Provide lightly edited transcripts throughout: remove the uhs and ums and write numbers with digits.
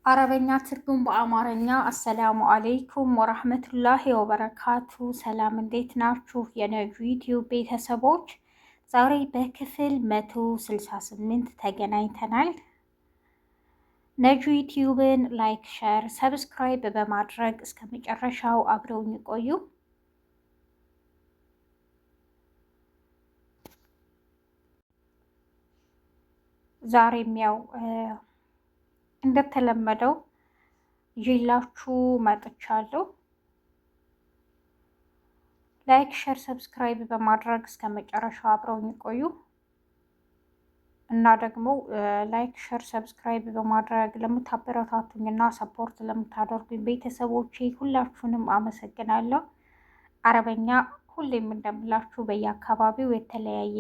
አረበኛ ትርጉም በአማርኛ። አሰላሙ አለይኩም ወራህመቱላሂ ወበረካቱ። ሰላም እንዴት ናችሁ የነጁ ዩቲዩብ ቤተሰቦች? ዛሬ በክፍል 168 ተገናኝተናል። ነጁ ዩቲዩብን ላይክ፣ ሸር፣ ሰብስክራይብ በማድረግ እስከ መጨረሻው አብረውኝ ቆዩ። ዛሬም ያው እንደተለመደው ይዤላችሁ መጥቻለሁ። ላይክ ሸር ሰብስክራይብ በማድረግ እስከ መጨረሻው አብረውኝ ቆዩ እና ደግሞ ላይክ ሸር ሰብስክራይብ በማድረግ ለምታበረታቱኝ እና ሰፖርት ለምታደርጉኝ ቤተሰቦቼ ሁላችሁንም አመሰግናለሁ። አረበኛ ሁሌም እንደምላችሁ በየአካባቢው የተለያየ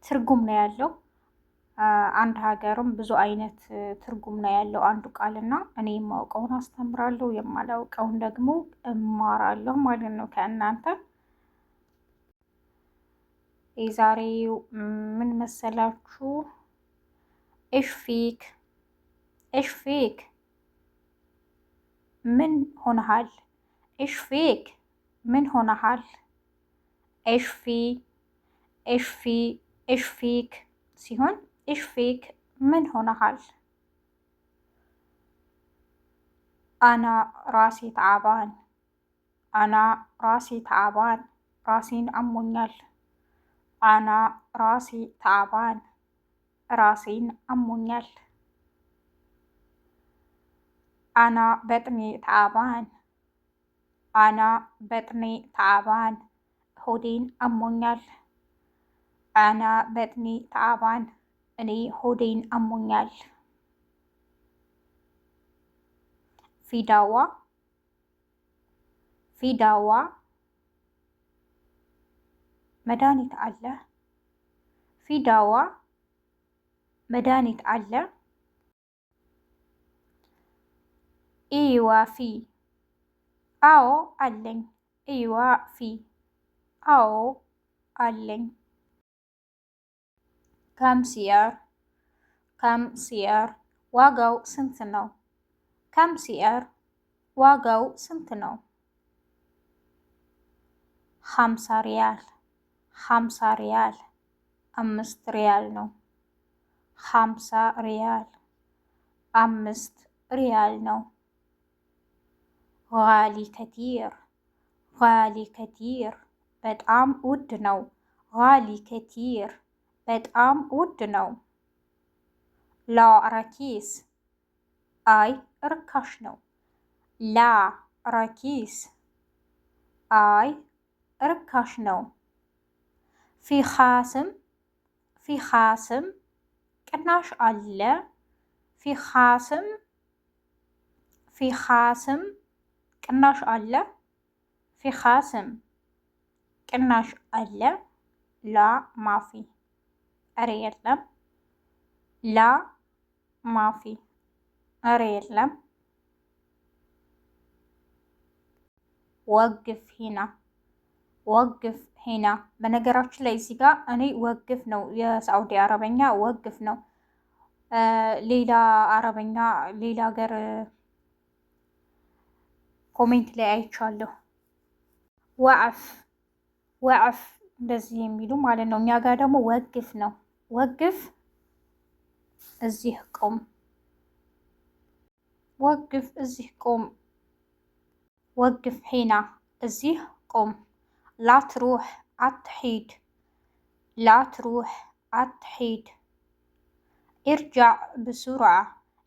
ትርጉም ነው ያለው። አንድ ሀገርም ብዙ አይነት ትርጉም ነው ያለው አንዱ ቃልና እኔ የማውቀውን አስተምራለሁ፣ የማላውቀውን ደግሞ እማራለሁ ማለት ነው ከእናንተ። የዛሬው ምን መሰላችሁ? እሽፊክ እሽፊክ ምን ሆነሃል? እሽፊክ ምን ሆነሃል? እሽፊ እሽፊ እሽፊክ ሲሆን እሽፊክ ምን ሆነሃል? አና ራሴ ተዓባን አና ራሴ ተዓባን ራሴን አሞኛል። አና ራሴ ተዓባን ራሴን አሞኛል። አና በጥኔ ተዓባን አና በጥኔ ተዓባን ሆዴን አሞኛል። አና በጥኔ ተዓባን እኔ ሆዴን አሞኛል። ፊዳዋ ፊዳዋ መድኃኒት አለ። ፊዳዋ መድኃኒት አለ። ኢዋ ፊ አዎ አለኝ። ኢዋ ፊ አዎ አለኝ። ከም ሲያር ከም ሲያር ዋጋው ስንት ነው? ከም ሲያር ዋጋው ስንት ነው? 50 ሪያል 50 ሪያል 5 ሪያል ነው። 50 ሪያል 5 ሪያል ነው። ጋሊ ከቲር ጋሊ ከቲር በጣም ውድ ነው። ጋሊ ከቲር በጣም ውድ ነው። ላ ረኪስ አይ ርካሽ ነው። ላ ረኪስ አይ ርካሽ ነው። ፊ ኻስም ፊ ኻስም ቅናሽ አለ። ፊ ኻስም ፊ ኻስም ቅናሽ አለ። ፊ ኻስም ቅናሽ አለ። ላ ማፊ እረ የለም። ላ ማፊ እረ የለም። ወግፍ ሂና ወግፍ ሂና። በነገራችን ላይ እዚህ ጋር እኔ ወግፍ ነው የሳዑዲ አረበኛ ወግፍ ነው። ሌላ አረበኛ ሌላ ሀገር ኮሜንት ላይ አይቻለሁ። ወዕፍ ወዕፍ እንደዚህ የሚሉ ማለት ነው። እኛ ጋር ደግሞ ወግፍ ነው። ወግፍ እዚህ ቁም። ወግፍ እዚህ ቁም። ወግፍ ሒና እዚህ ቁም። ላትሩሕ አትሒድ ላትሩሕ አትሒድ። ኢርጃዕ ብሱርዓ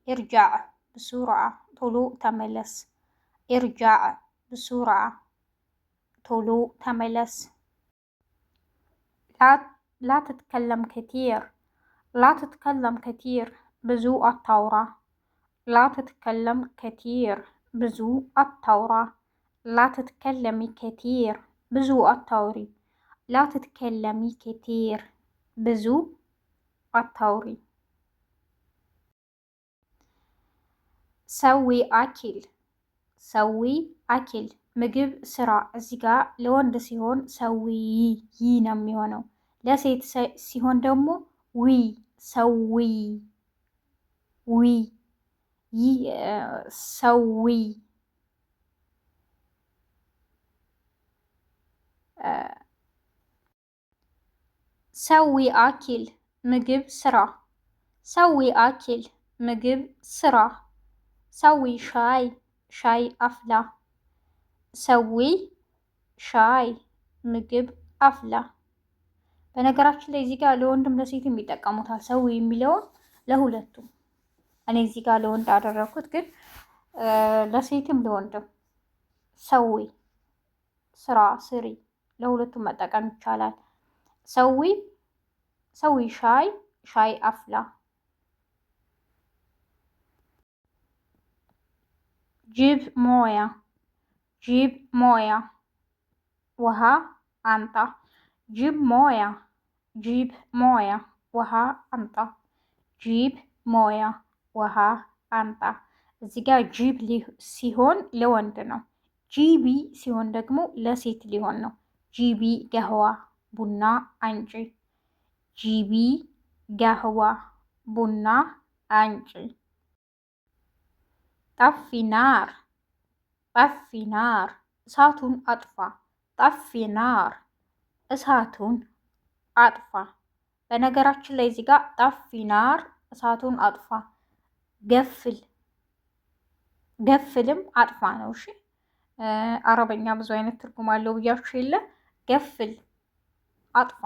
ኢርጃዕ ብሱርዓ ቶሎ ተመለስ። ኢርጃዕ ብሱርዓ ቶሎ ተመለስ። ላ ትትከለም ከቲር ላ ትትከለም ከቲር ብዙ አታውራ። ላ ትትከለም ከቲር ብዙ አታውራ። ላ ትትከለሚ ከቲር ብዙ አታውሪ። ላ ትትከለሚ ከቲር ብዙ አታውሪ። ሰዊ አኪል ሰዊ አኪል ምግብ ስራ። እዚህ ጋር ለወንድ ሲሆን ሰዊ ይ ነው የሚሆነው። ለሴት ሲሆን ደግሞ ዊ ሰዊ ዊ ሰዊ ሰዊ አኪል ምግብ ስራ። ሰዊ አኪል ምግብ ስራ። ሰዊ ሻይ ሻይ አፍላ። ሰዊ ሻይ ምግብ አፍላ። በነገራችን ላይ እዚህ ጋር ለወንድም ለሴትም ይጠቀሙታል። ሰዊ የሚለውን ለሁለቱም። እኔ እዚህ ጋር ለወንድ አደረኩት፣ ግን ለሴትም ለወንድም ሰዊ ስራ ስሪ፣ ለሁለቱም መጠቀም ይቻላል። ሰዊ ሻይ ሻይ አፍላ። ጂብ ሞያ ጂብ ሞያ ውሃ አምጣ። ጂብ ሞያ ጂብ ሞያ ውሃ አምጣ። ጂብ ሞያ ውሃ አምጣ። እዚህ ጋር ጂብ ሲሆን ለወንድ ነው። ጂቢ ሲሆን ደግሞ ለሴት ሊሆን ነው። ጂቢ ገህዋ ቡና አንጪ። ጂቢ ገህዋ ቡና አንጪ። ጠፊ ናር ጠፊ ናር እሳቱን አጥፋ። ጠፊ ናር እሳቱን አጥፋ። በነገራችን ላይ እዚህ ጋር ጠፊ ናር እሳቱን አጥፋ፣ ገፍል ገፍልም አጥፋ ነው። እሺ አረበኛ ብዙ አይነት ትርጉም አለው ብያችሁ የለ ገፍል አጥፋ።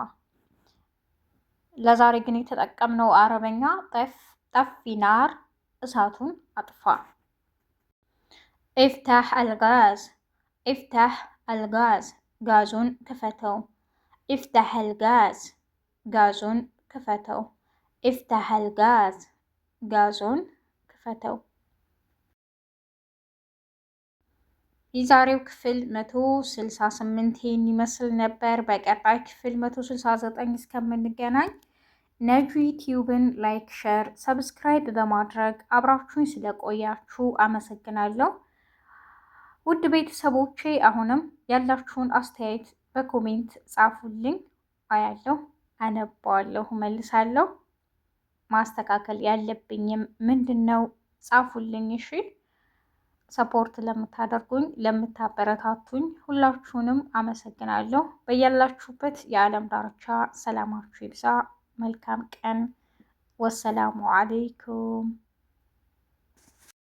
ለዛሬ ግን የተጠቀምነው አረበኛ ጠፊ ናር እሳቱን አጥፋ። ኢፍታህ አልጋዝ ኢፍታህ አልጋዝ ጋዙን ክፈተው። ኢፍታህ አልጋዝ ጋዙን ክፈተው። ኢፍታህ አልጋዝ ጋዙን ክፈተው። የዛሬው ክፍል 168 ይህን ይመስል ነበር። በቀጣይ ክፍል 169 እስከምንገናኝ ነጁ ዩቲዩብን ላይክ፣ ሸር፣ ሰብስክራይብ በማድረግ አብራችሁኝ ስለቆያችሁ አመሰግናለሁ። ውድ ቤተሰቦቼ አሁንም ያላችሁን አስተያየት በኮሜንት ጻፉልኝ። አያለሁ፣ አነባዋለሁ፣ መልሳለሁ። ማስተካከል ያለብኝም ምንድን ነው ጻፉልኝ። እሺ ሰፖርት ለምታደርጉኝ ለምታበረታቱኝ ሁላችሁንም አመሰግናለሁ። በያላችሁበት የዓለም ዳርቻ ሰላማችሁ ይብዛ። መልካም ቀን። ወሰላሙ አለይኩም